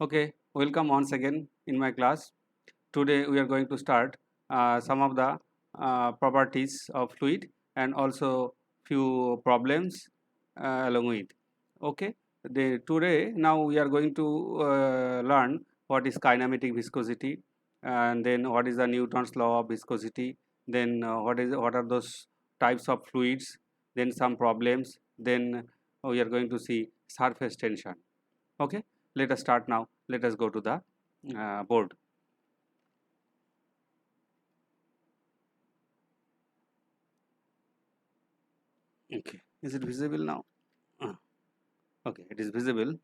Okay, welcome once again in my class. Today we are going to start some of the properties of fluid and also few problems along with. Okay, today now we are going to learn what is kinematic viscosity, and then what is the Newton's law of viscosity, then what are those types of fluids, then some problems, then we are going to see surface tension. Okay, let us start now. Let us go to the board. Okay, is it visible now? Uh, okay, it is visible.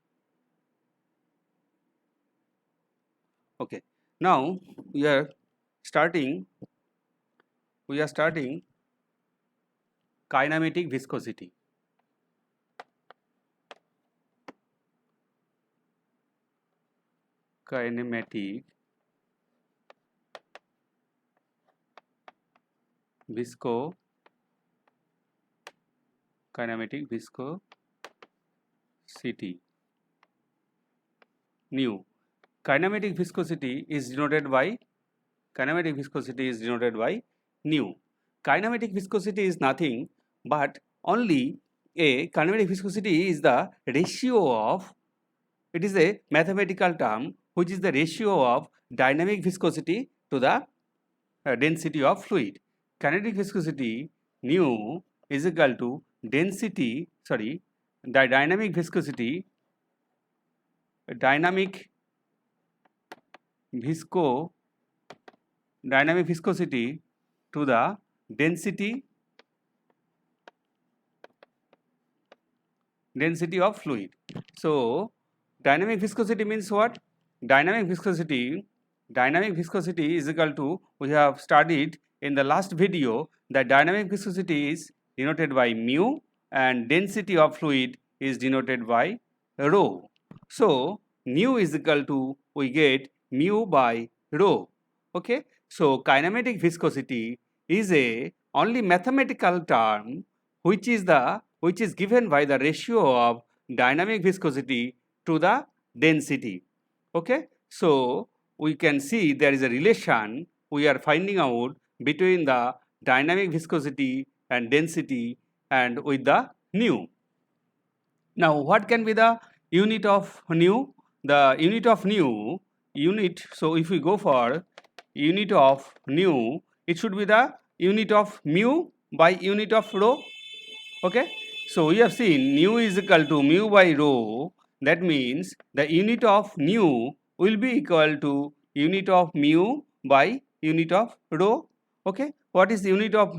Okay, now we are starting. We are starting kinematic viscosity. Kinematic visco. Kinematic viscosity. Nu. Kinematic viscosity is denoted by nu. Kinematic viscosity is nothing but only a kinematic viscosity is the ratio of, it is a mathematical term which is the ratio of dynamic viscosity to the density of fluid. Kinetic viscosity nu is equal to the dynamic visco dynamic viscosity to the density of fluid. So dynamic viscosity means what? Dynamic viscosity is equal to, we have studied in the last video that dynamic viscosity is denoted by mu and density of fluid is denoted by rho. So nu is equal to, we get mu by rho. Okay, so kinematic viscosity is a only mathematical term which is given by the ratio of dynamic viscosity to the density. Okay, so we can see there is a relation we are finding out between the dynamic viscosity and density and with the nu. Now what can be the unit of nu? The unit of nu, so if we go for unit of nu, it should be the unit of mu by unit of rho. Okay, so we have seen nu is equal to mu by rho. That means the unit of nu will be equal to unit of mu by unit of rho. Okay, what is the unit of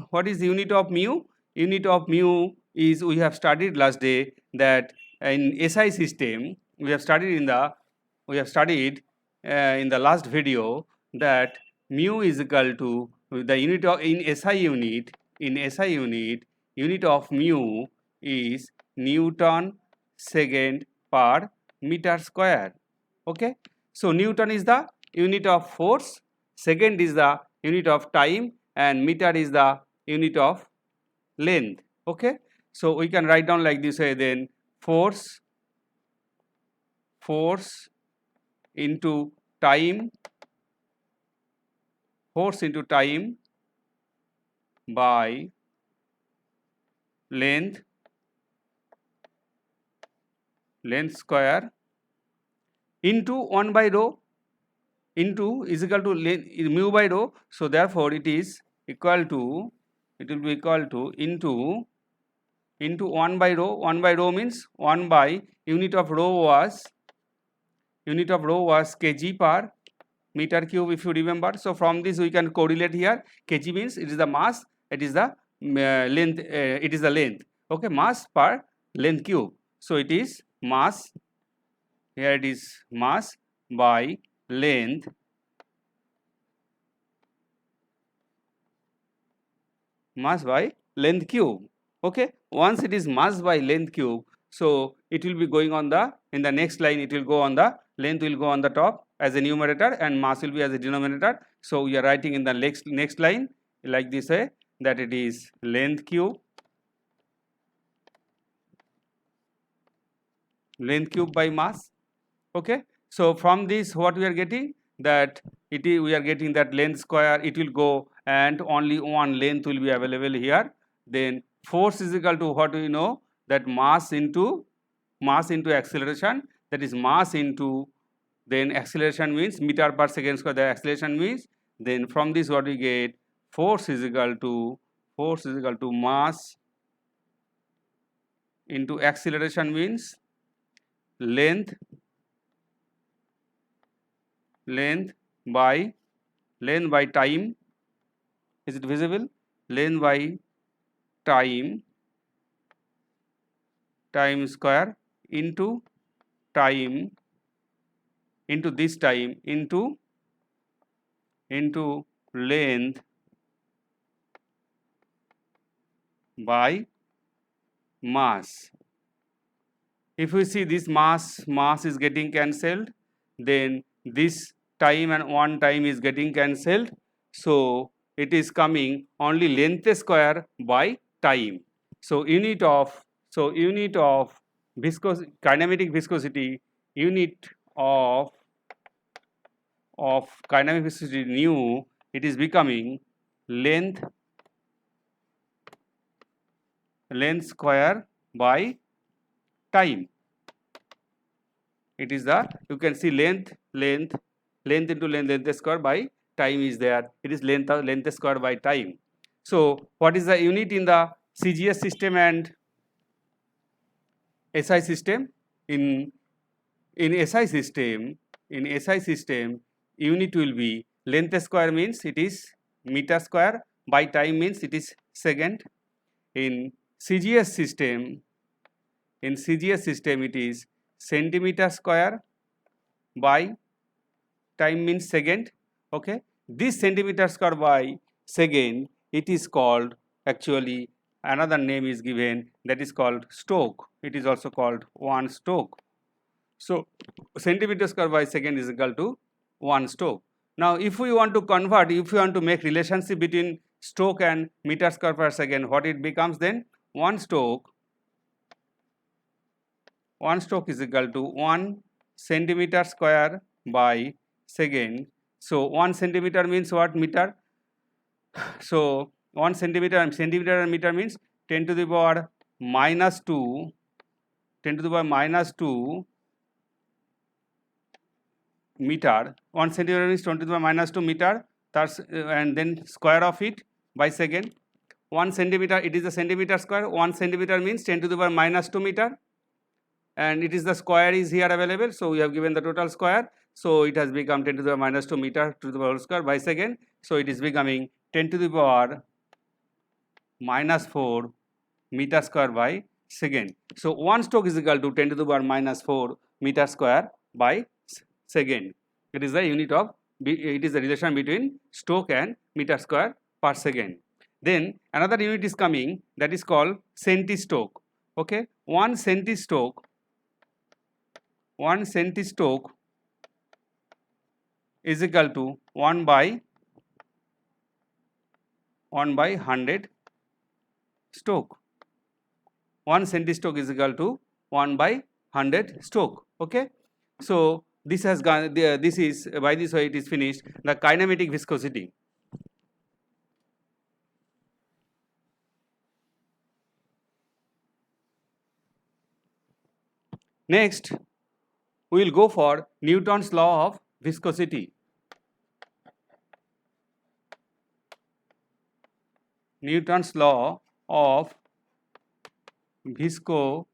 mu? Unit of mu is, we have studied last day that in SI system we have studied in the last video that mu is equal to the unit of in SI unit of mu is Newton second per meter square. Okay, so Newton is the unit of force, second is the unit of time, and meter is the unit of length. Okay, so we can write down like this way then: force into time, by length square into 1 by rho, into is equal to mu by rho. So therefore it is equal to, it will be equal to into 1 by rho. 1 by rho means 1 by unit of rho was kg per meter cube, if you remember. So from this we can correlate here. Kg means it is the mass, it is the length, it is the length. Okay, mass per length cube. So it is mass, here it is mass by length cube. Okay, once it is mass by length cube, so it will be going on the, in the next line it will go on the, length will go on the top as a numerator and mass will be as a denominator. So we are writing in the next line like this way, that it is length cube by mass. Okay, So from this what we are getting, that we are getting that length square, it will go and only one length will be available here. Then force is equal to what we know, that mass into acceleration, that is mass into, then acceleration means meter per second square, the acceleration means, then from this what we get, force is equal to mass into acceleration means length by time. Is it visible? Length by time square into time into this time into length by mass. If we see this mass is getting cancelled, then this time and one time is getting cancelled, so it is coming only length square by time. So unit of kinematic viscosity, unit of kinematic viscosity nu, it is becoming length square by time. It is the, you can see length into length square by time is there. It is length square by time. So what is the unit in the CGS system and SI system? In SI system, unit will be length square means it is meter square, by time means it is second. In CGS system, it is centimeter square by time means second. Okay, this centimeter square by second, it is called, actually another name is given, that is called Stoke. It is also called 1 Stoke. So centimeter square by second is equal to 1 Stoke. Now if we want to convert, if we want to make relationship between Stoke and meter square per second, what it becomes then? 1 Stoke is equal to 1 centimeter square by second. So 1 centimeter means what? Meter. So 1 centimeter and meter means 10 to the power minus 2 meter. 1 centimeter means 10 to the power minus 2 meter, and then square of it by second. 1 centimeter, it is a centimeter square. 1 centimeter means 10 to the power minus 2 meter, and it is the square is here available, so we have given the total square, so it has become 10 to the power minus 2 meter to the power square by second. So it is becoming 10 to the power minus 4 meter square by second. So 1 Stoke is equal to 10 to the power minus 4 meter square by second. It is the unit of, it is the relation between Stoke and meter square per second. Then another unit is coming, that is called centistoke. Okay, 1 centistoke is equal to 1 by 100 stoke. 1 centistoke is equal to 1 by 100 stoke. Okay, so this has gone, this is, by this way it is finished, the kinematic viscosity. Next we will go for Newton's law of viscosity. Newton's law of viscosity.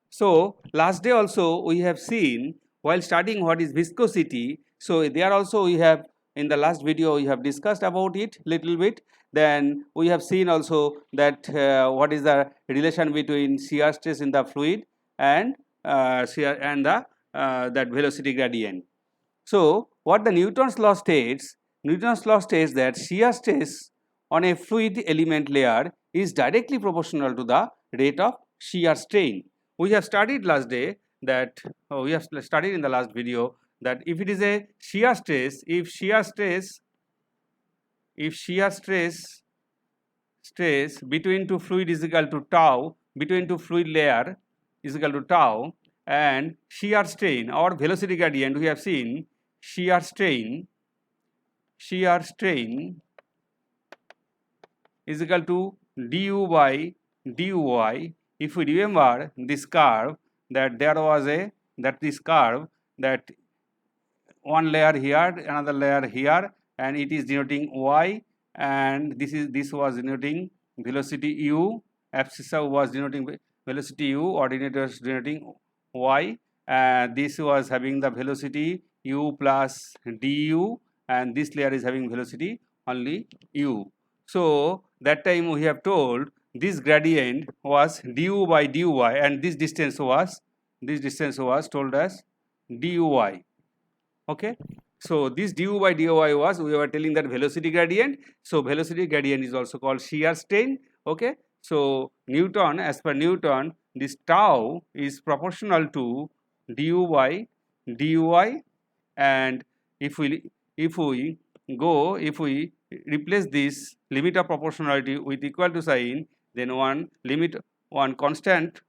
So last day also we have seen, while studying what is viscosity, so there also we have, in the last video we have discussed about it little bit. Then we have seen also that what is the relation between shear stress in the fluid and that velocity gradient. So what the Newton's law states? Newton's law states that shear stress on a fluid element layer is directly proportional to the rate of shear strain. We have studied last day that, we have studied in the last video, that if it is a shear stress, if shear stress between two fluid is equal to tau between two fluid layer, is equal to tau, and shear strain or velocity gradient, we have seen shear strain is equal to du by dy. If we remember this curve, that there was this curve, that one layer here, another layer here, and it is denoting y, and this was denoting velocity u, abscissa was denoting velocity u, ordinate was denoting y, and this was having the velocity u plus du, and this layer is having velocity only u. So that time we have told this gradient was du by dy, and this distance was told as dy. Okay, so this du by dy was, we were telling that velocity gradient. So velocity gradient is also called shear strain. Okay, so Newton, as per Newton, this tau is proportional to du by dy, and if we replace this limit of proportionality with equal to sign, then one constant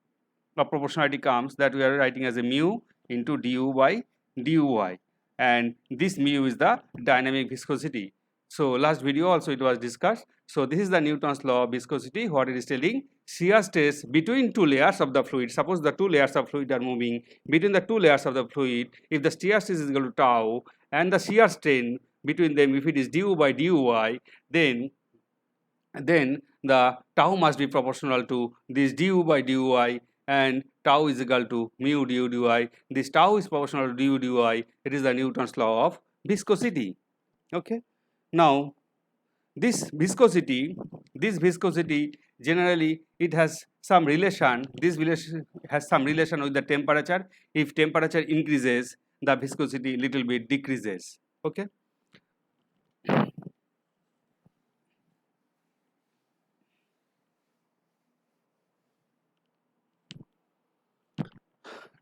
of proportionality comes, that we are writing as a mu into du by dy, and this mu is the dynamic viscosity. So last video also it was discussed. So this is the Newton's law of viscosity. What it is telling: shear stress between two layers of the fluid. Suppose the two layers of fluid are moving, between the two layers of the fluid, if the shear stress is equal to tau, and the shear strain between them, if it is du by dy, then the tau must be proportional to this du by dy, and tau is equal to mu du dy. This tau is proportional to du dy. It is the Newton's law of viscosity. Okay, now this viscosity generally it has some relation. This relation has some relation with the temperature. If temperature increases, the viscosity little bit decreases. Okay.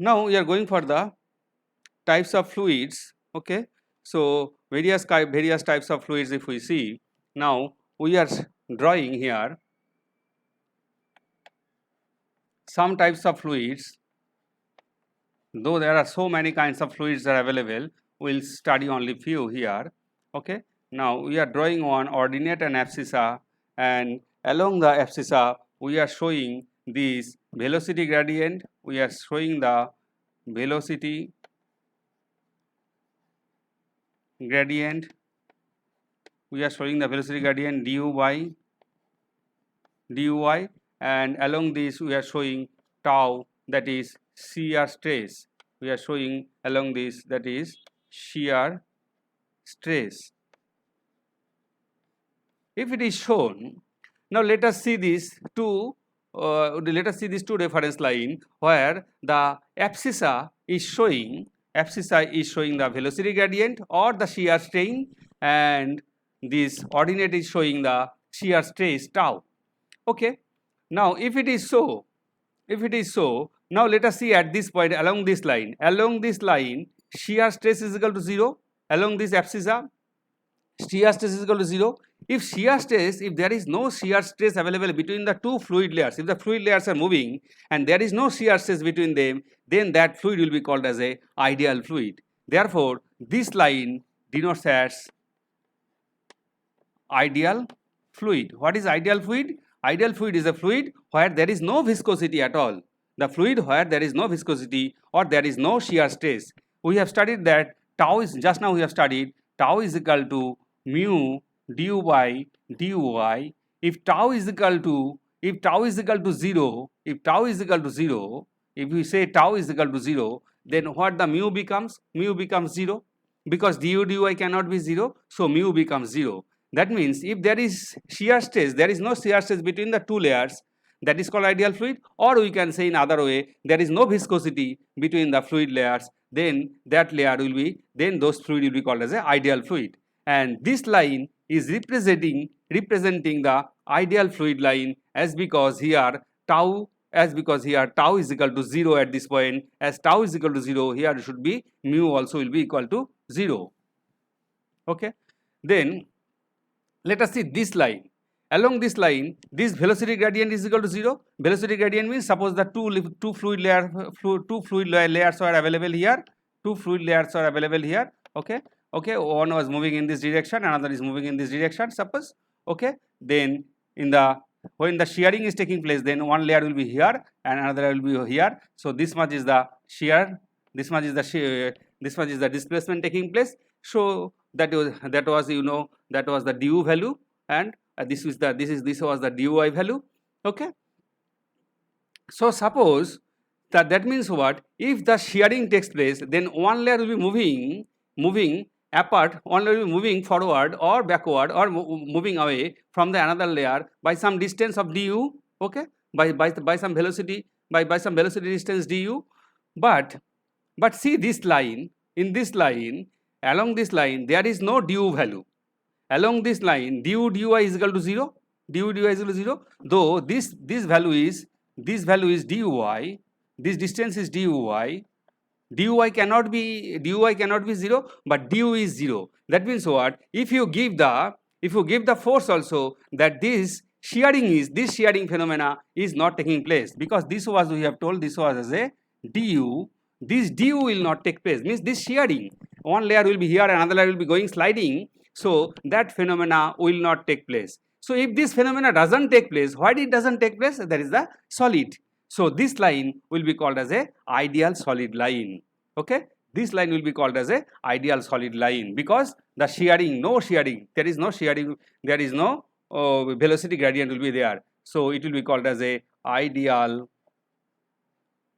Now we are going for the types of fluids. Okay, so various types of fluids. If we see, now we are drawing here some types of fluids. Though there are so many kinds of fluids that are available, we will study only few here. Okay, now we are drawing one ordinate and abscissa, and along the abscissa we are showing this velocity gradient. We are showing the velocity gradient. We are showing the velocity gradient du by dy, and along this we are showing tau, that is shear stress. We are showing along this, that is shear stress. If it is shown, now let us see these two. Let us see these two reference line where the abscissa is showing the velocity gradient or the shear strain, and this ordinate is showing the shear stress tau. Okay. Now if it is so, now let us see at this point along this line. Along this line, shear stress is equal to 0. Along this abscissa, shear stress is equal to 0. If there is no shear stress available between the two fluid layers, if the fluid layers are moving and there is no shear stress between them, then that fluid will be called as a ideal fluid. Therefore, this line denotes as ideal fluid. What is ideal fluid? Ideal fluid is a fluid where there is no viscosity at all. The fluid where there is no viscosity or there is no shear stress. We have studied that tau is, just now we have studied, tau is equal to mu du by dy. If tau is equal to 0, if we say tau is equal to 0, then what the mu becomes? Mu becomes 0, because du dy cannot be 0, so mu becomes 0. That means if there is shear stress, there is no shear stress between the two layers, that is called ideal fluid. Or we can say in other way, there is no viscosity between the fluid layers, then that layer will be, then those fluid will be called as an ideal fluid. And this line is representing the ideal fluid line, as because here tau is equal to 0 at this point. As tau is equal to 0, here it should be mu also will be equal to 0. Okay, then let us see this line. along this line, this velocity gradient is equal to 0. Velocity gradient means suppose the two fluid layers are available here. Two fluid layers are available here. Okay, one was moving in this direction, another is moving in this direction. Suppose, okay, then when the shearing is taking place, then one layer will be here and another will be here. So this much is the shear, this much is the shear, this much is the displacement taking place. So that was you know, that was the du value, and this was the dy value. Okay, so suppose that means what, if the shearing takes place, then one layer will be moving apart, one layer will be moving forward or backward or moving away from the another layer by some distance of du. Okay, by some velocity, by some velocity distance du. But see this line, in this line, along this line there is no du value. Along this line du dy is equal to 0, du dy is equal to 0, though this value is dy, this distance is dy, dy cannot be 0, but du is 0. That means what, if you give the force also, that this shearing phenomena is not taking place, because this was, we have told, this was as a du, this du will not take place, means this shearing, one layer will be here, another layer will be going sliding, so that phenomena will not take place. So if this phenomena doesn't take place, why it doesn't take place? That is the solid. So this line will be called as a ideal solid line. Okay, this line will be called as a ideal solid line, because the shearing, there is no shearing, there is no velocity gradient will be there. So it will be called as a ideal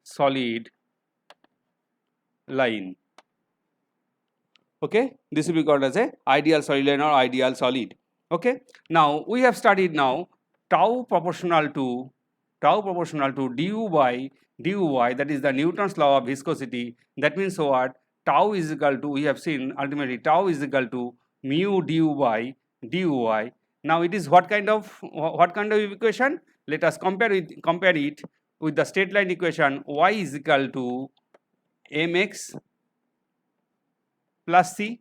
solid line. Okay, this will be called as a ideal solid line or ideal solid. Okay, now we have studied now tau proportional to du by dy, that is the Newton's law of viscosity. That means what, tau is equal to, we have seen ultimately tau is equal to mu du by dy. Now it is what kind of equation? Let us compare it with the straight line equation. Y is equal to mx plus c,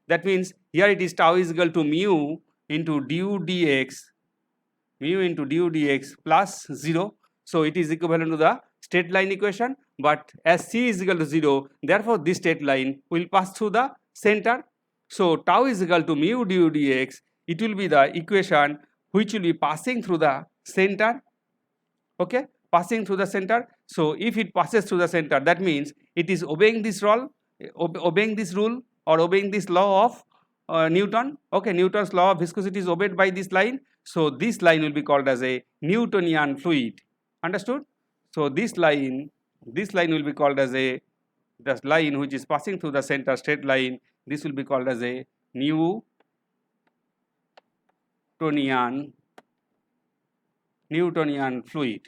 that means here it is tau is equal to mu into du dx plus 0. So it is equivalent to the straight line equation, but as c is equal to 0, therefore this straight line will pass through the center. So tau is equal to mu du dx, it will be the equation which will be passing through the center. Okay, passing through the center. So if it passes through the center, that means it is obeying this rule, or obeying this law of Newton. Okay, Newton's law of viscosity is obeyed by this line. So this line will be called as a Newtonian fluid. Understood? So this line will be called as a, the line which is passing through the center, straight line, this will be called as a Newtonian fluid.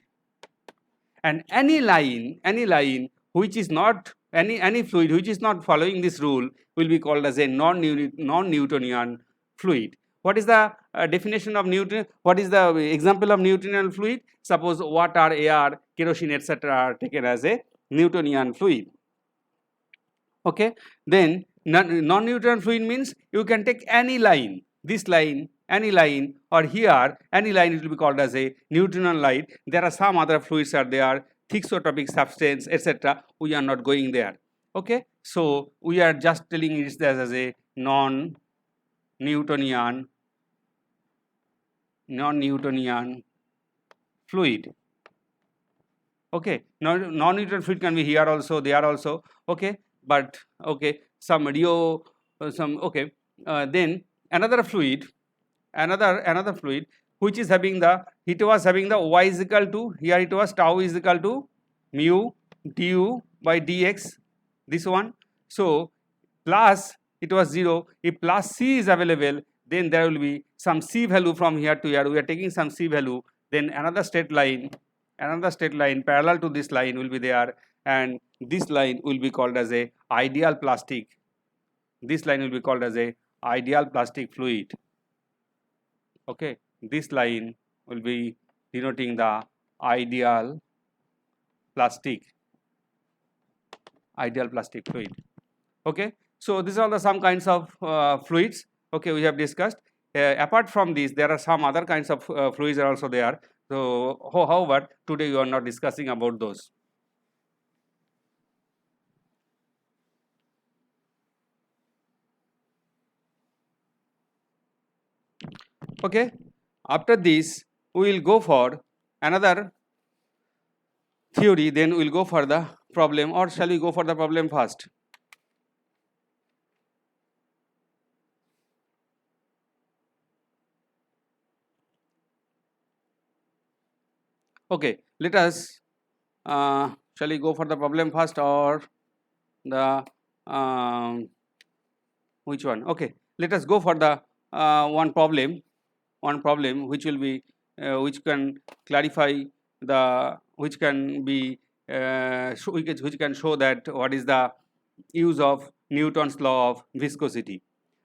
And any line which is not, any fluid which is not following this rule will be called as a non-Newtonian fluid. What is the definition of Newton? What is the example of Newtonian fluid? Suppose water, air, kerosene, etc. are taken as a Newtonian fluid. Okay, then non-Newtonian fluid means you can take any line, this line, any line, or here any line, it will be called as a Newtonian line. There are some other fluids are there, thixotropic substance, etc. We are not going there. Okay, so we are just telling it as a non-Newtonian fluid. Okay, non-Newtonian fluid can be here also, there also. Okay, but okay, some okay, then another fluid which is having the, it was having the y is equal to, here it was tau is equal to mu du by dx, this one. So plus, it was 0. If plus c is available, then there will be some c value from here to here, we are taking some c value, then another straight line parallel to this line will be there, and this line will be called as a ideal plastic. This line will be called as a ideal plastic fluid. Okay, this line will be denoting the ideal plastic fluid. Okay, so these are the some kinds of fluids. Okay, we have discussed. apart from this, there are some other kinds of fluids are also there. So, however, today we are not discussing about those. Okay. After this, we will go for another theory. Then we will go for the problem, or shall we go for the problem first? Okay. Let us. Shall we go for the problem first, or the which one? Okay. Let us go for the one problem which will be which can clarify the which can be which can show that what is the use of Newton's law of viscosity.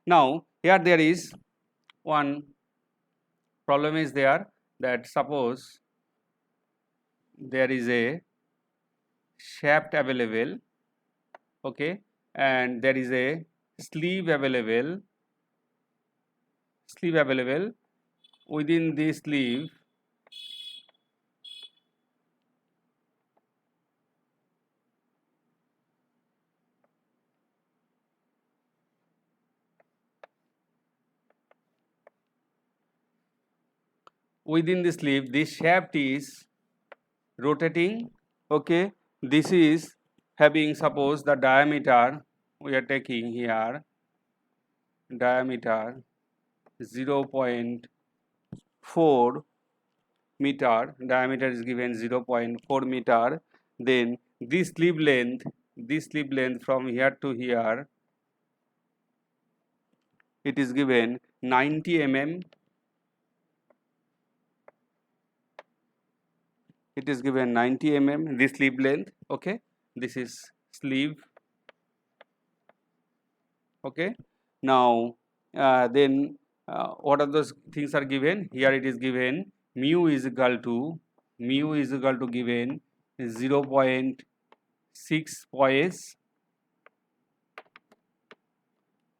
Now here there is one problem is there, that suppose there is a shaft available, okay, and there is a sleeve available. Within this sleeve this shaft is rotating, okay. This is having, suppose the diameter we are taking here, diameter 0.4 meter, diameter is given 0.4 meter. Then this sleeve length from here to here, it is given 90 mm. It is given 90 mm this sleeve length, okay. This is sleeve, okay. Now then what are those things are given here? It is given mu is equal to given 0.6 poise,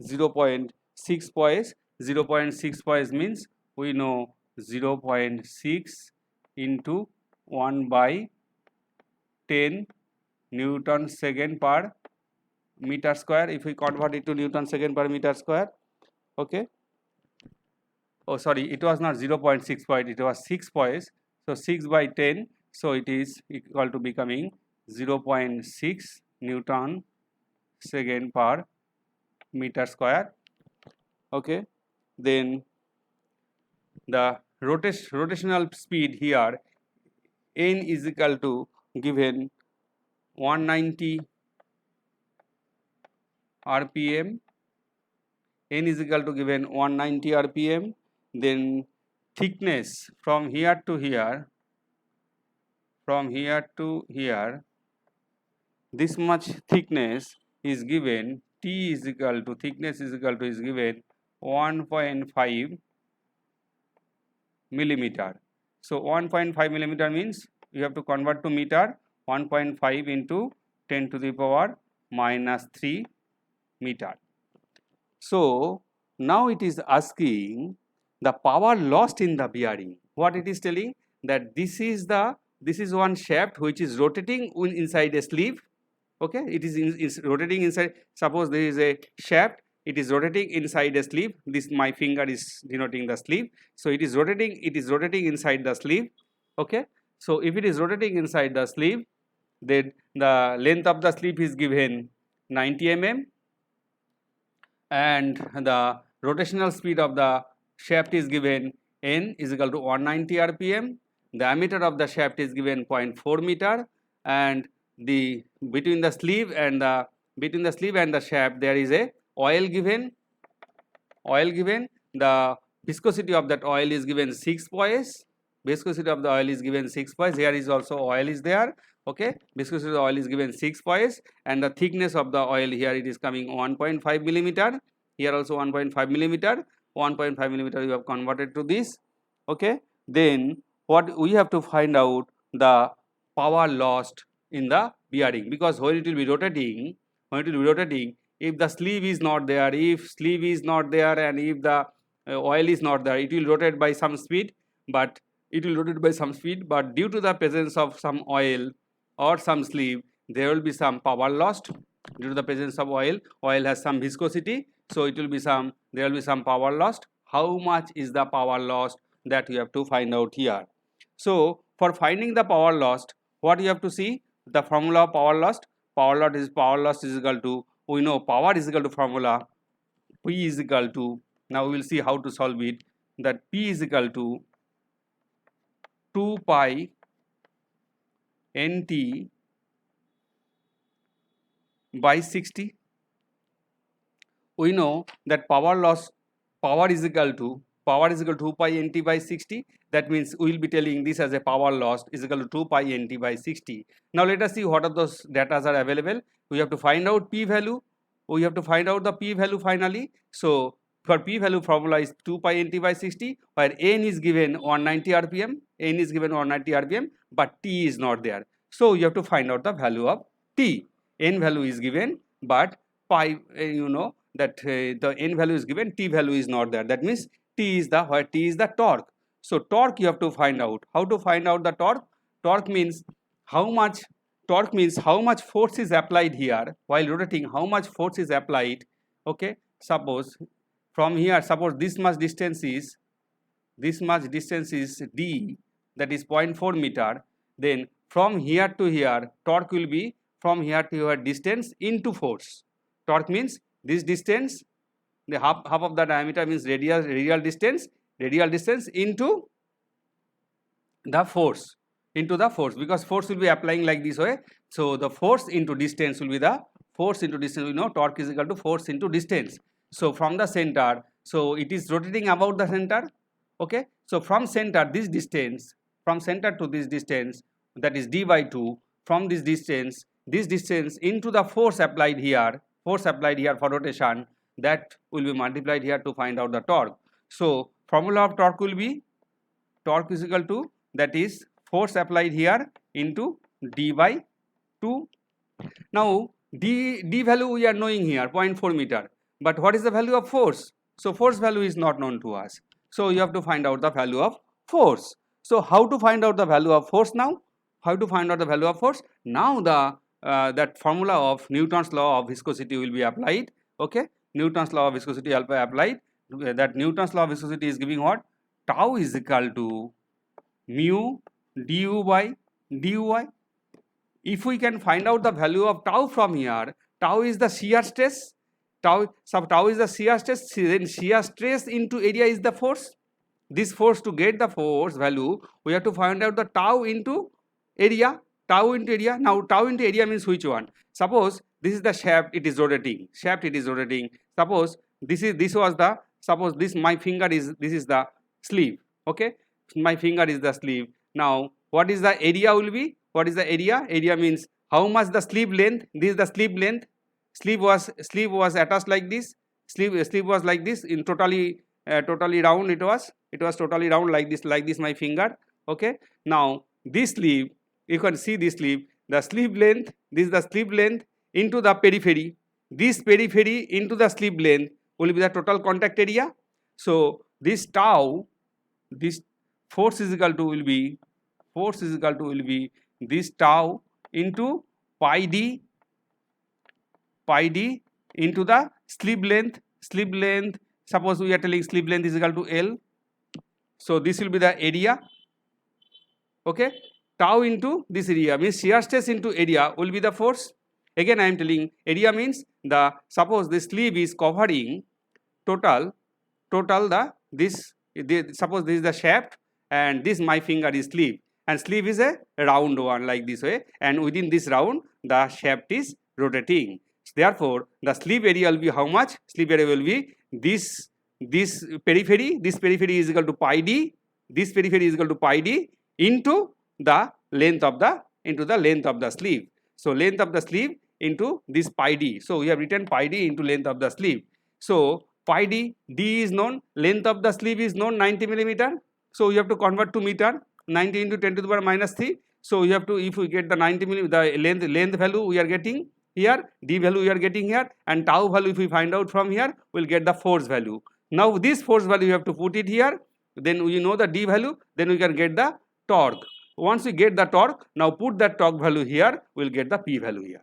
0.6 poise. 0.6 poise means we know 0.6 into 1 by 10 Newton second per meter square. If we convert it to Newton second per meter square, okay. Oh sorry, it was not 0.6 point, it was 6 poise. So 6 by 10, so it is equal to becoming 0.6 Newton second per meter square, okay. Then the rotational speed here, n is equal to given 190 rpm, n is equal to given 190 rpm. Then thickness from here to here, this much thickness is given, T is equal to thickness is equal to is given 1.5 millimeter. So 1.5 millimeter means you have to convert to meter. 1.5 into 10 to the power minus 3 meter. So now it is asking the power lost in the bearing. What it is telling, that this is one shaft which is rotating inside a sleeve, okay. It is rotating inside. Suppose there is a shaft, it is rotating inside a sleeve. This my finger is denoting the sleeve. So it is rotating inside the sleeve, okay. So if it is rotating inside the sleeve, then the length of the sleeve is given 90 mm, and the rotational speed of the shaft is given n is equal to 190 rpm. Diameter of the shaft is given 0.4 meter, and the between the sleeve and the shaft there is a oil given. The viscosity of that oil is given 6 poise. Viscosity of the oil is given 6 poise. Here is also oil is there, okay. Viscosity of the oil is given 6 poise, and the thickness of the oil here it is coming 1.5 millimeter. Here also 1.5 millimeter. 1.5 millimeter you have converted to this, okay. Then what we have to find out, the power lost in the bearing, because when it will be rotating, if the sleeve is not there, and if the oil is not there, it will rotate by some speed, but due to the presence of some oil or some sleeve, there will be some power lost. Due to the presence of oil has some viscosity, so there will be some power lost. How much is the power lost, that you have to find out here. So for finding the power lost, what you have to see, the formula of power lost. Power loss is equal to, we know power is equal to formula P is equal to, now we will see how to solve it, that P is equal to 2 pi NT by 60. We know that power is equal to 2 pi NT by 60. That means we will be telling this as a power loss is equal to 2 pi NT by 60. Now let us see what are those data are available. We have to find out P value. We have to find out the P value finally. So for P value, formula is 2 pi NT by 60, where N is given 190 RPM, but T is not there. So you have to find out the value of T. N value is given, but pi, you know that the N value is given, T value is not there. That means T is the torque. So torque you have to find out. How to find out the torque? Torque means how much force is applied here while rotating, how much force is applied. Okay, suppose from here, suppose this much distance is d, that is 0.4 meter, then from here to here torque will be from here to here distance into force. Torque means this distance, the half of the diameter means radial distance into the force, because force will be applying like this way. So the force into distance will be the force into distance. We know torque is equal to force into distance. So from the center, so it is rotating about the center. Okay, so from center to this distance, that is d by 2, from this distance into the force applied here for rotation, that will be multiplied here to find out the torque. So formula of torque will be, torque is equal to, that is force applied here into d by 2. Now d value we are knowing here 0.4 meter, but what is the value of force? So force value is not known to us, so you have to find out the value of force. So how to find out the value of force now? Now the that formula of Newton's law of viscosity will be applied. Okay, Newton's law of viscosity will be applied. That Newton's law of viscosity is giving what? Tau is equal to mu du by dy. If we can find out the value of tau from here, tau is the shear stress. Tau is the shear stress. Then shear stress into area is the force. This force, to get the force value, we have to find out the tau into area. Now tau into area means which one? Suppose this is the shaft, it is rotating. Suppose this my finger is, this is the sleeve. Okay, my finger is the sleeve. Now what is the area will be? What is the area? Area means how much the sleeve length. This is the sleeve length. Sleeve was attached like this. Sleeve was like this, in totally round. It was totally round like this my finger. Okay, now this sleeve, you can see this sleeve, the sleeve length, this is the sleeve length into the periphery. This periphery into the sleeve length will be the total contact area. So this tau, this force is equal to will be this tau into pi d into the sleeve length. Suppose we are telling sleeve length is equal to L. So this will be the area. Okay, tau into this area means shear stress into area will be the force. Again I am telling, area means the, suppose the sleeve is covering total suppose this is the shaft and this my finger is sleeve, and sleeve is a round one like this way, and within this round the shaft is rotating. Therefore the sleeve area will be how much? Sleeve area will be this periphery is equal to pi d, this periphery is equal to pi d into the length of the sleeve. So length of the sleeve into this pi d. So we have written pi d into length of the sleeve. So pi d, d is known, length of the sleeve is known 90 millimeter. So you have to convert to meter. 90 into 10 to the power minus 3. So you have to, if we get the 90 millimeter, the length value we are getting here, d value we are getting here, and tau value if we find out from here, we'll get the force value. Now this force value you have to put it here, then we know the D value, then we can get the torque. Once we get the torque, now put that torque value here, we'll get the P value here.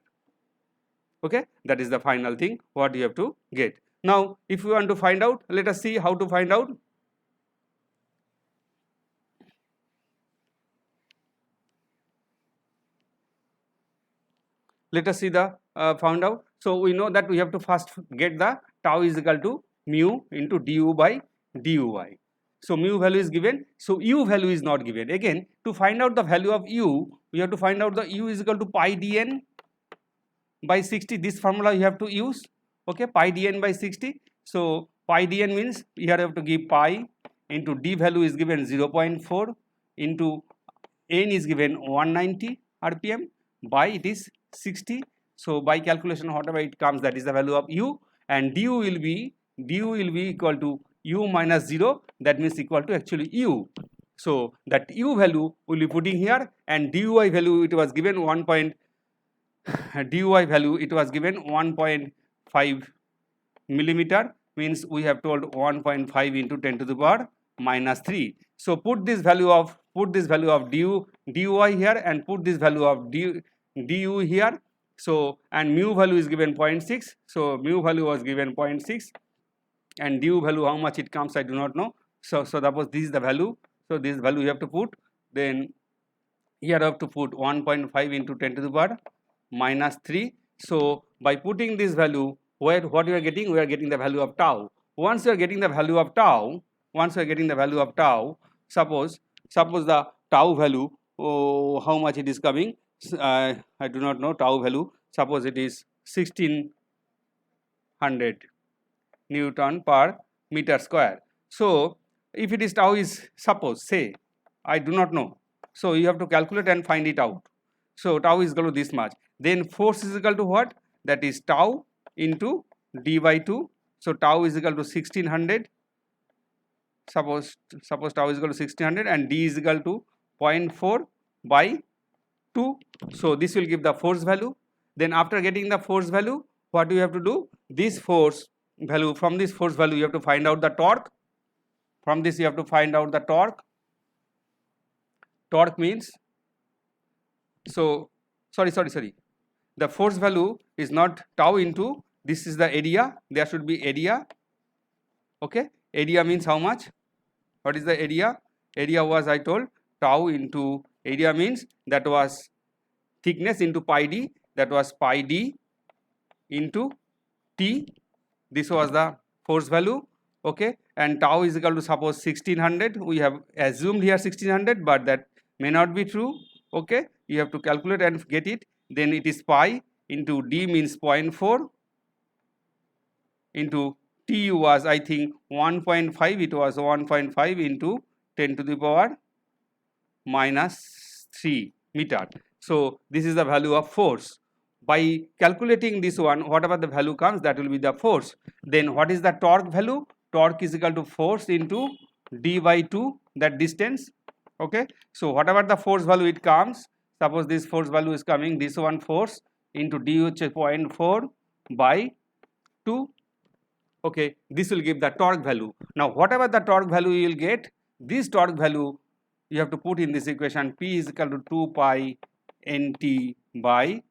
Okay, that is the final thing what you have to get. Now if you want to find out, let us see how to find out. Let us see the found out. So we know that we have to first get the tau is equal to mu into du by duy. So mu value is given, so u value is not given. Again, to find out the value of u, we have to find out the u is equal to pi dn by 60. This formula you have to use. Okay, pi dn by 60. So pi dn means here you have to give pi into d value is given 0.4 into n is given 190 rpm by it is 60. So by calculation whatever it comes, that is the value of u, and du will be equal to u minus 0, that means equal to actually u. So that u value will be putting here, and dy value it was given 1.5 millimeter, means we have told 1.5 into 10 to the power minus 3. So put this value of du dy here and put this value of du here. So and mu value is given 0.6. So mu value was given 0.6, and du value how much it comes I do not know. So suppose this is the value. So this value you have to put. Then here you have to put 1.5 into 10 to the power minus 3. So by putting this value, what we are getting? We are getting the value of tau. Once you are getting the value of tau, suppose the tau value, how much it is coming, I do not know tau value. Suppose it is 1600 Newton per meter square. So if it is tau is, suppose say I do not know, so you have to calculate and find it out. So tau is equal to this much. Then force is equal to what? That is tau into d by 2. So tau is equal to 1600. Suppose tau is equal to 1600 and d is equal to 0.4 by 2. So this will give the force value. Then after getting the force value, what do you have to do? This force value, from this force value you have to find out the torque. From this you have to find out the torque. Torque means, so sorry, the force value is not tau into, this is the area, there should be area. Okay, area means how much? What is the area? Area was, I told, tau into, area means that was thickness into pi d, that was pi d into t. This was the force value. Okay, and tau is equal to suppose 1600. We have assumed here 1600, but that may not be true. Okay, you have to calculate and get it. Then it is pi into d means 0.4 into t was I think 1.5. It was 1.5 into 10 to the power minus 3 meter. So this is the value of force. By calculating this one, whatever the value comes, that will be the force. Then what is the torque value? Torque is equal to force into d by 2, that distance. Okay, so whatever the force value it comes, suppose this force value is coming, this one force into d which is 0.4 by 2. Okay, this will give the torque value. Now whatever the torque value you will get, this torque value you have to put in this equation. P is equal to 2 pi nt by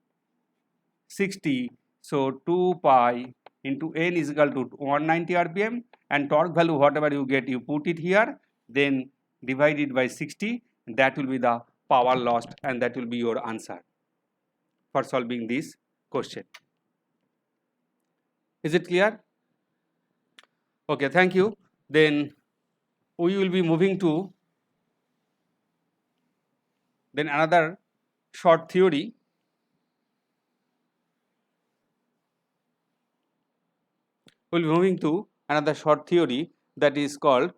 60. So 2 pi into n is equal to 190 rpm, and torque value whatever you get, you put it here, then divide it by 60. That will be the power lost, and that will be your answer for solving this question. Is it clear? Okay, thank you. Then we will be moving to then another short theory. We will be moving to another short theory that is called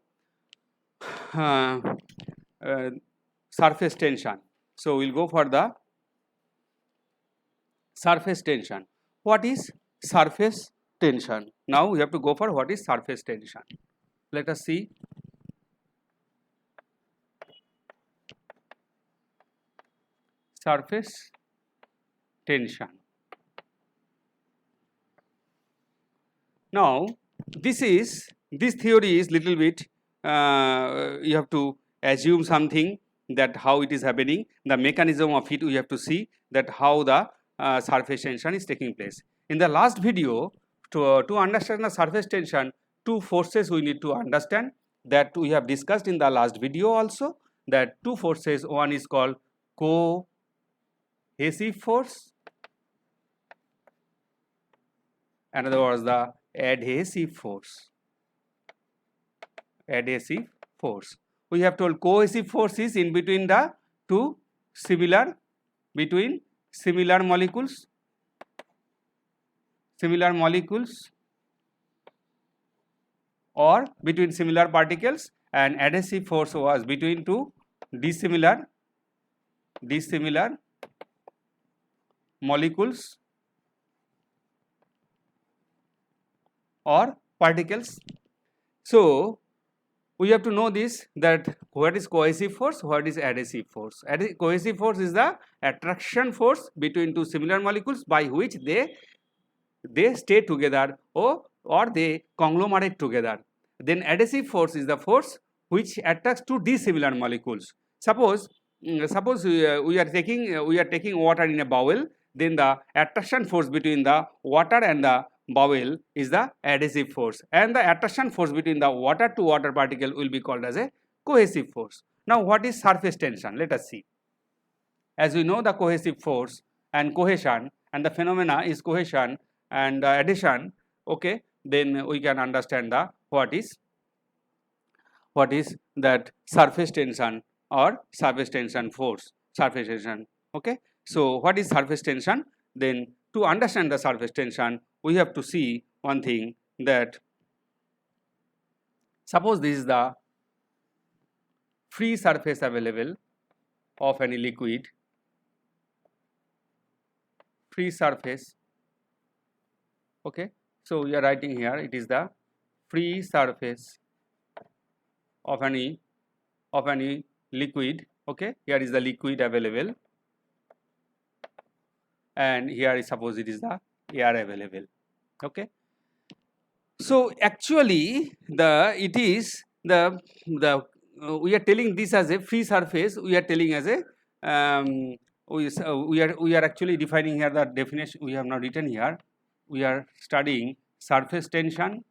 surface tension. So we will go for the surface tension. What is surface tension? Now we have to go for what is surface tension. Let us see. Surface tension. Now this is this theory is little bit, you have to assume something, that how it is happening, the mechanism of it we have to see, that how the surface tension is taking place. In the last video, to understand the surface tension, two forces we need to understand, that we have discussed in the last video also, that two forces, one is called cohesive force, another was the adhesive force. Adhesive force, we have told cohesive force is in between the two similar molecules, or between similar particles, and adhesive force was between two dissimilar molecules or particles. So we have to know this, that what is cohesive force, what is adhesive force. Cohesive force is the attraction force between two similar molecules by which they stay together or they conglomerate together. Then adhesive force is the force which attracts two dissimilar molecules. Suppose we are taking water in a bowl, then the attraction force between the water and the bowl is the adhesive force, and the attraction force between the water to water particle will be called as a cohesive force. Now what is surface tension? Let us see. As we know the cohesive force and cohesion, and the phenomena is cohesion and adhesion, okay, then we can understand the what is that surface tension or surface tension force, surface tension, okay. So what is surface tension? Then to understand the surface tension, we have to see one thing, that suppose this is the free surface available of any liquid, free surface, okay. So we are writing here, it is the free surface of any liquid, okay. Here is the liquid available, and here is, suppose it is the air available, okay. So actually we are telling this as a free surface, we are telling as a we are actually defining here the definition we have not written here. We are studying surface tension,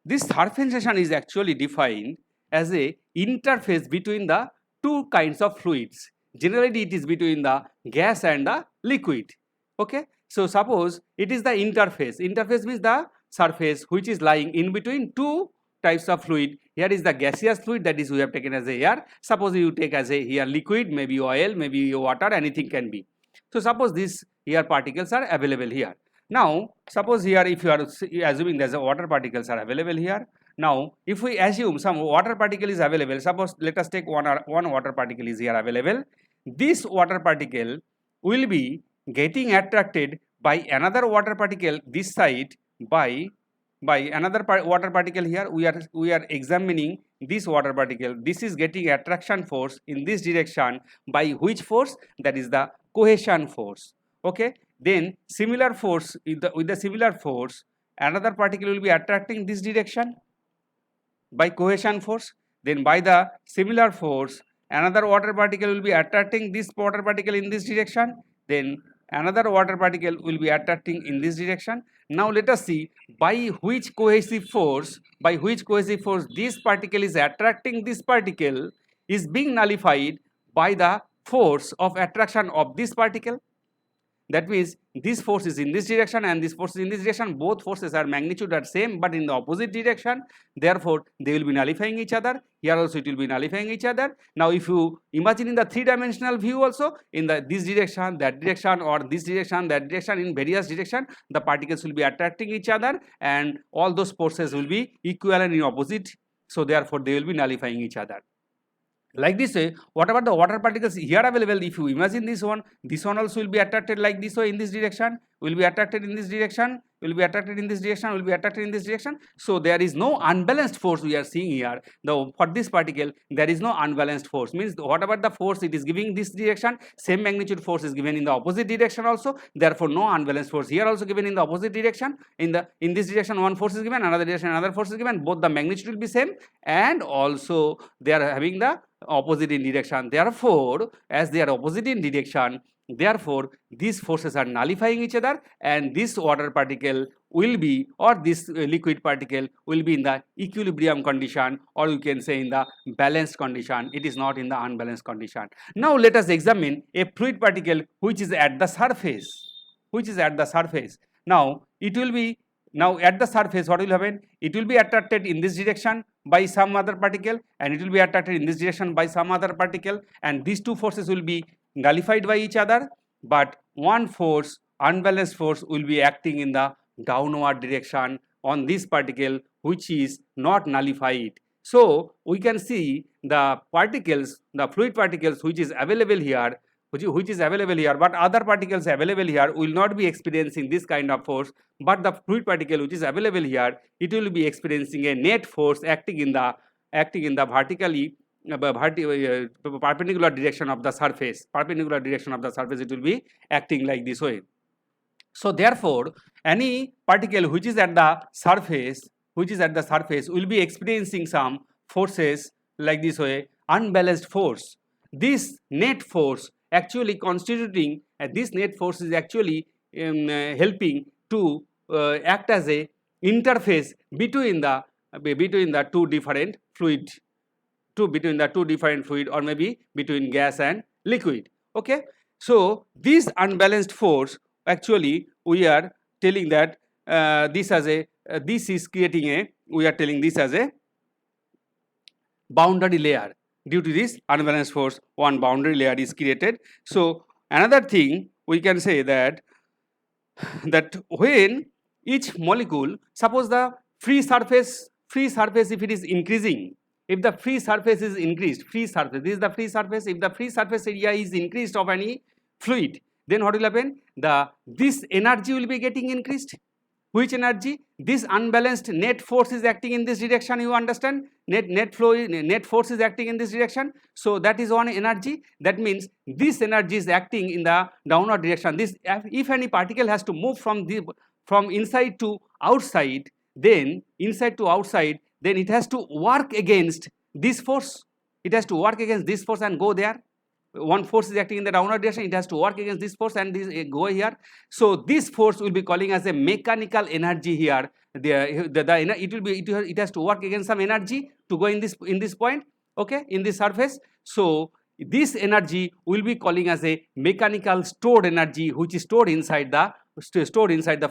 this surface tension is actually defined as a interface between the two kinds of fluids. Generally it is between the gas and the liquid, okay. So suppose it is the interface means the surface which is lying in between two types of fluid. Here is the gaseous fluid, that is we have taken as a air. Suppose you take as a here liquid, maybe oil, maybe water, anything can be. So suppose these air particles are available here. Now suppose here, if you are assuming there's a water particles are available here. Now if we assume some water particle is available, suppose let us take one water particle is here available. This water particle will be getting attracted by another water particle this side, by another water particle here. We are examining this water particle, this is getting attraction force in this direction by which force? That is the cohesion force, okay. Then similar force, with the similar force, another particle will be attracting this direction by cohesion force. Then by the similar force, another water particle will be attracting this water particle in this direction. Then another water particle will be attracting in this direction. Now let us see by which cohesive force this particle is attracting this particle is being nullified by the force of attraction of this particle. That means this force is in this direction and this force is in this direction. Both forces are magnitude are same but in the opposite direction. Therefore, they will be nullifying each other. Here also it will be nullifying each other. Now, if you imagine in the three-dimensional view also, in this direction, that direction, or this direction, that direction, in various direction, the particles will be attracting each other, and all those forces will be equal and in opposite. So therefore, they will be nullifying each other. Like this way, whatever the water particles here available, if you imagine this one also will be attracted like this way in this direction, will be attracted in this direction. will be attracted in this direction, will be attracted in this direction. So there is no unbalanced force we are seeing here. For this particle, there is no unbalanced force. Means whatever the force it is giving this direction, same magnitude force is given in the opposite direction also. Therefore, no unbalanced force here also given in the opposite direction. In this direction, one force is given, another direction another force is given. Both the magnitude will be same, and also they are having the opposite in direction. Therefore, as they are opposite in direction, therefore these forces are nullifying each other, and this water particle will be, or this liquid particle will be in the equilibrium condition, or you can say in the balanced condition. It is not in the unbalanced condition. Now let us examine a fluid particle which is at the surface. Now it will be, now at the surface what will happen? It will be attracted in this direction by some other particle, and it will be attracted in this direction by some other particle, and these two forces will be nullified by each other, but one force, unbalanced force, will be acting in the downward direction on this particle which is not nullified. So we can see the particles, the fluid particles which is available here, but other particles available here will not be experiencing this kind of force, but the fluid particle which is available here, it will be experiencing a net force acting in the vertically perpendicular direction of the surface. It will be acting like this way. So therefore, any particle which is at the surface will be experiencing some forces like this way, unbalanced force. This net force actually constituting, this net force is actually helping to act as a interface between the two different fluid, or maybe between gas and liquid. Okay, so this unbalanced force, actually we are telling that this is creating a, we are telling this as a boundary layer. Due to this unbalanced force, one boundary layer is created. So another thing we can say that when each molecule, suppose the free surface if it is increasing, if the free surface is increased, this is the free surface, if the free surface area is increased of any fluid, then what will happen? This energy will be getting increased. Which energy? This unbalanced net force is acting in this direction, you understand? Net force is acting in this direction. So that is one energy. That means this energy is acting in the downward direction. This, if any particle has to move from inside to outside, then it has to work against this force. And go there. One force is acting in the downward direction, it has to work against this force and this go here. So this force will be calling as a mechanical energy here. It has to work against some energy to go in this point, okay, in this surface. So this energy will be calling as a mechanical stored energy, which is stored inside the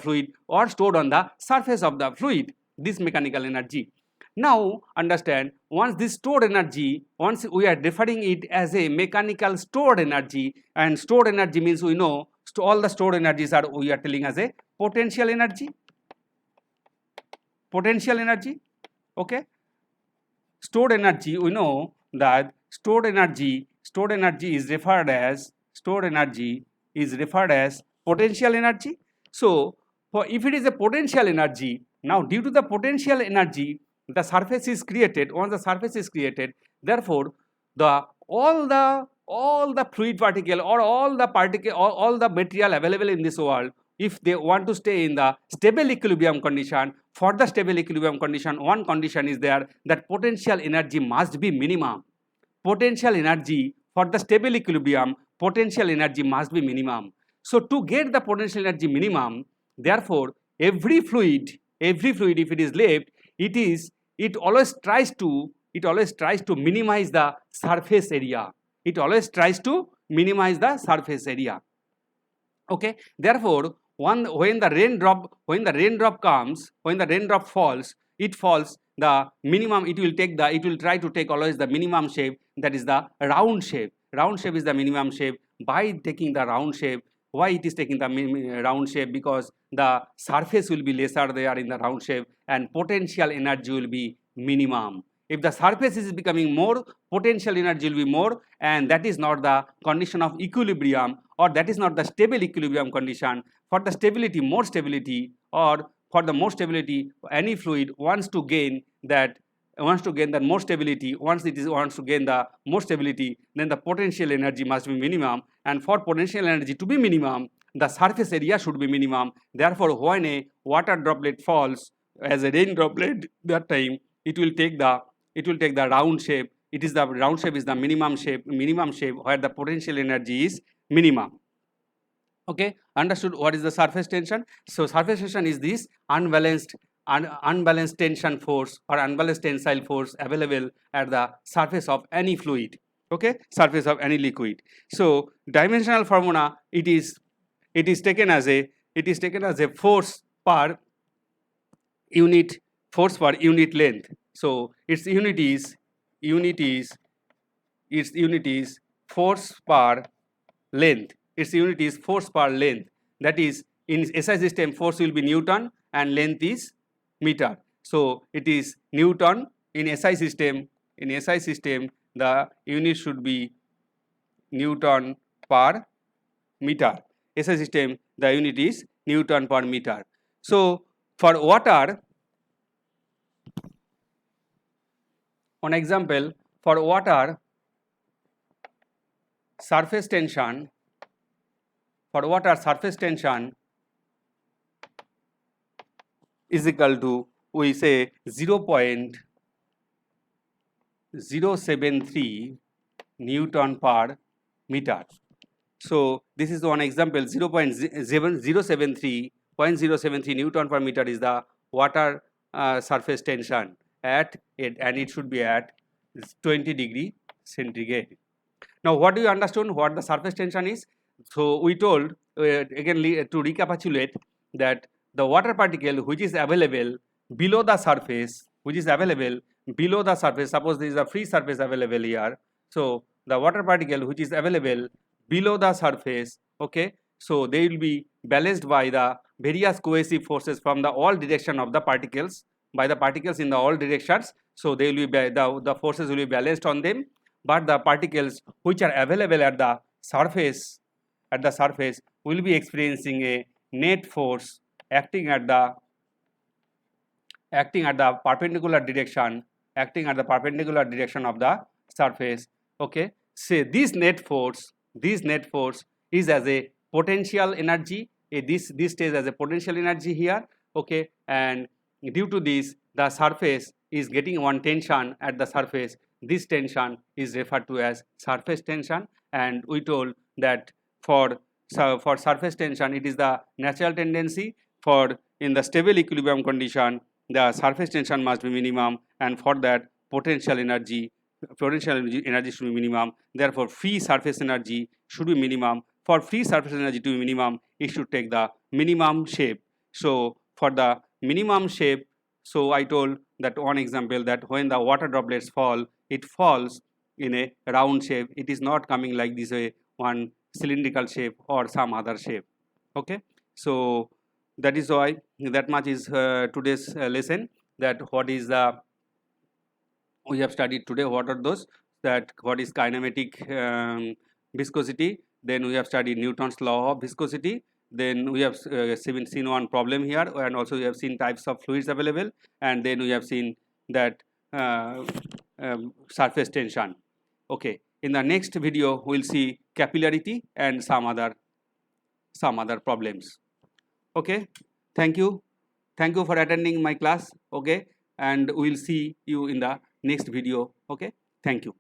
fluid, or stored on the surface of the fluid, this mechanical energy. Now understand, once this stored energy, once we are defining it as a mechanical stored energy, and stored energy means we know all the stored energies are, we are telling as a potential energy. Okay, stored energy, we know that stored energy is referred as potential energy. So if it is a potential energy, now due to the potential energy, the surface is created. Once the surface is created, therefore all the fluid particle, or all the material available in this world, if they want to stay in the stable equilibrium condition, for the stable equilibrium condition, one condition is there, that potential energy must be minimum. Potential energy for the stable equilibrium, potential energy must be minimum. So to get the potential energy minimum, therefore every fluid if it is left, it always tries to minimize the surface area. Okay, therefore when the raindrop falls, it falls the minimum, it will try to take always the minimum shape, that is the round shape. Round shape is the minimum shape. By taking the round shape, why it is taking the round shape? Because the surface will be lesser there in the round shape, and potential energy will be minimum. If the surface is becoming more, potential energy will be more, and that is not the condition of equilibrium, or that is not the stable equilibrium condition. For the stability, more stability, or for the more stability, any fluid wants to gain the more stability. Once it wants to gain the more stability, then the potential energy must be minimum, and for potential energy to be minimum, the surface area should be minimum. Therefore, when a water droplet falls as a rain droplet, that time it will take the round shape. It is the round shape is the minimum shape where the potential energy is minimum. Okay, understood what is the surface tension? So surface tension is this unbalanced tension force or unbalanced tensile force available at the surface of any fluid. Okay, surface of any liquid. So dimensional formula, it is taken as a force per unit length. So its unit is force per length. Its unit is force per length. That is, in SI system, force will be Newton and length is meter. So it is Newton in SI system. In SI system, the unit should be Newton per meter. SI system, the unit is Newton per meter. So for water, on example, for water, surface tension is equal to, we say, 0.073 Newton per meter. So this is one example. 0.073 Newton per meter is the water surface tension at it, and it should be at 20 degree centigrade. Now, what do you understand what the surface tension is? So we told again to recapitulate that the water particle which is available below the surface, suppose there is a free surface available here. So the water particle which is available below the surface, okay, so they will be balanced by the various cohesive forces from the all direction of the particles, by the particles in the all directions. So they will be the forces will be balanced on them, but the particles which are available at the surface will be experiencing a net force acting at the perpendicular direction of the surface. Okay, say this net force is as a potential energy. This stays as a potential energy here. Okay, and due to this, the surface is getting one tension at the surface. This tension is referred to as surface tension, and we told that for surface tension, it is the natural tendency. For in the stable equilibrium condition, the surface tension must be minimum, and for that potential energy should be minimum. Therefore, free surface energy should be minimum. For free surface energy to be minimum, it should take the minimum shape. So for the minimum shape, so I told that one example, that when the water droplets fall, it falls in a round shape. It is not coming like this way, one cylindrical shape or some other shape. Okay, so that is why that much is today's lesson, that what is the we have studied today. What are those? That what is kinematic viscosity, then we have studied Newton's law of viscosity, then we have seen one problem here, and also we have seen types of fluids available, and then we have seen that surface tension. Okay, in the next video we will see capillarity and some other problems. Okay, thank you for attending my class. Okay, and we will see you in the next video. Okay, thank you.